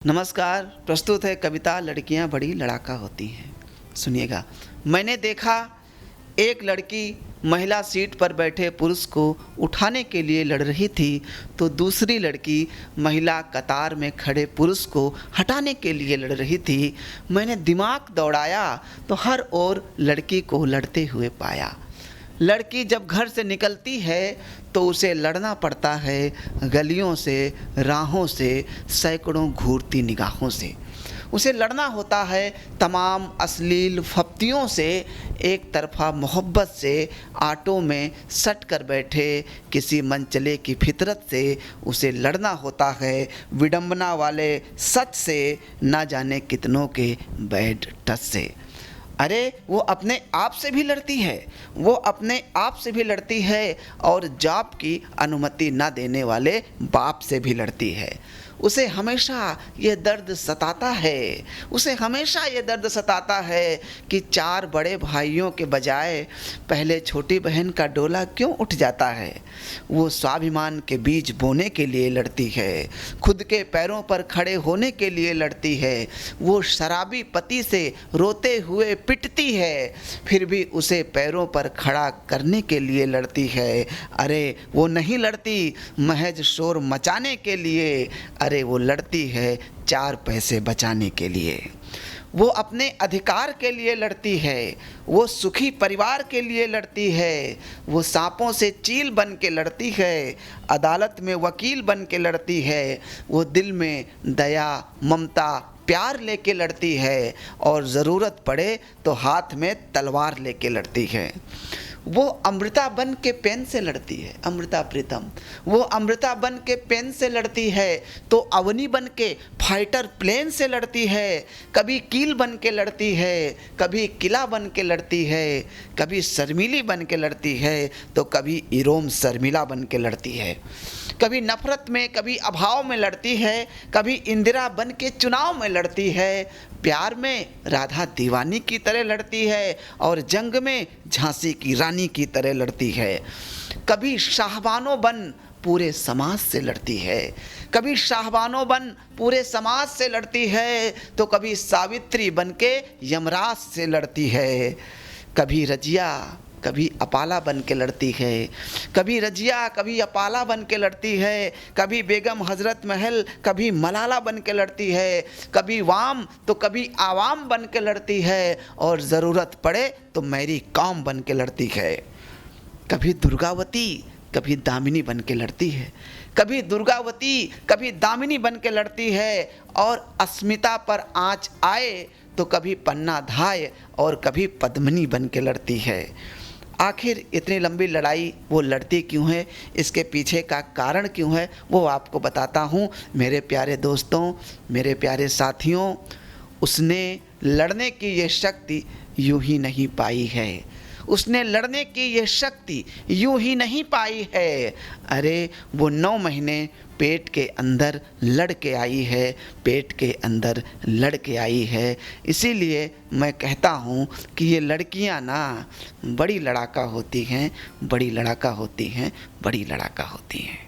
नमस्कार। प्रस्तुत है कविता लड़कियां बड़ी लड़ाका होती हैं। सुनिएगा। मैंने देखा एक लड़की महिला सीट पर बैठे पुरुष को उठाने के लिए लड़ रही थी, तो दूसरी लड़की महिला कतार में खड़े पुरुष को हटाने के लिए लड़ रही थी। मैंने दिमाग दौड़ाया तो हर ओर लड़की को लड़ते हुए पाया। लड़की जब घर से निकलती है तो उसे लड़ना पड़ता है गलियों से, राहों से, सैकड़ों घूरती निगाहों से। उसे लड़ना होता है तमाम अश्लील फप्तियों से, एक तरफा मोहब्बत से, आटो में सट कर बैठे किसी मनचले की फितरत से। उसे लड़ना होता है विडंबना वाले सच से, ना जाने कितनों के बैड टच से। अरे वो अपने आप से भी लड़ती है, वो अपने आप से भी लड़ती है और जॉब की अनुमति ना देने वाले बाप से भी लड़ती है। उसे हमेशा ये दर्द सताता है, उसे हमेशा ये दर्द सताता है कि चार बड़े भाइयों के बजाय पहले छोटी बहन का डोला क्यों उठ जाता है। वो स्वाभिमान के बीज बोने के लिए लड़ती है, खुद के पैरों पर खड़े होने के लिए लड़ती है। वो शराबी पति से रोते हुए पिटती है, फिर भी उसे पैरों पर खड़ा करने के लिए लड़ती है। अरे वो नहीं लड़ती महज शोर मचाने के लिए, अरे वो लड़ती है चार पैसे बचाने के लिए। वो अपने अधिकार के लिए लड़ती है, वो सुखी परिवार के लिए लड़ती है। वो सांपों से चील बन के लड़ती है, अदालत में वकील बन के लड़ती है। वो दिल में दया, ममता, प्यार लेके लड़ती है और ज़रूरत पड़े तो हाथ में तलवार लेके लड़ती है। वो अमृता बन के पेन से लड़ती है, अमृता प्रीतम। वो अमृता बन के पेन से लड़ती है तो अवनी बन के फाइटर प्लेन से लड़ती है। कभी कील बन के लड़ती है, कभी किला बन के लड़ती है, कभी शर्मीली बन के लड़ती है तो कभी इरोम शर्मिला बन के लड़ती है। कभी नफरत में, कभी अभाव में लड़ती है, कभी इंदिरा बन के चुनाव में लड़ती है। प्यार में राधा दीवानी की तरह लड़ती है और जंग में झांसी की रानी की तरह लड़ती है। कभी शाहबानों बन पूरे समाज से लड़ती है, कभी शाहबानों बन पूरे समाज से लड़ती है तो कभी सावित्री बन के यमराज से लड़ती है। कभी रजिया, कभी अपाला बन के लड़ती है, कभी रजिया, कभी अपाला बन के लड़ती है। कभी बेगम हजरत महल, कभी मलाला बन के लड़ती है। कभी वाम तो कभी आवाम बन के लड़ती है और ज़रूरत पड़े तो मेरी कौम बन के लड़ती है। कभी दुर्गावती, कभी दामिनी बन के लड़ती है, कभी दुर्गावती, कभी दामिनी बन के लड़ती है। और अस्मिता पर आँच आए तो कभी पन्ना धाय और कभी पद्मिनी बन के लड़ती है। आखिर इतनी लंबी लड़ाई वो लड़ती क्यों है, इसके पीछे का कारण क्यों है, वो आपको बताता हूँ। मेरे प्यारे दोस्तों, मेरे प्यारे साथियों, उसने लड़ने की ये शक्ति यूं ही नहीं पाई है, उसने लड़ने की ये शक्ति यूं ही नहीं पाई है। अरे वो 9 महीने पेट के अंदर लड़ के आई है, पेट के अंदर लड़ के आई है। इसीलिए मैं कहता हूँ कि ये लड़कियाँ ना बड़ी लड़ाका होती हैं, बड़ी लड़ाका होती हैं, बड़ी लड़ाका होती हैं।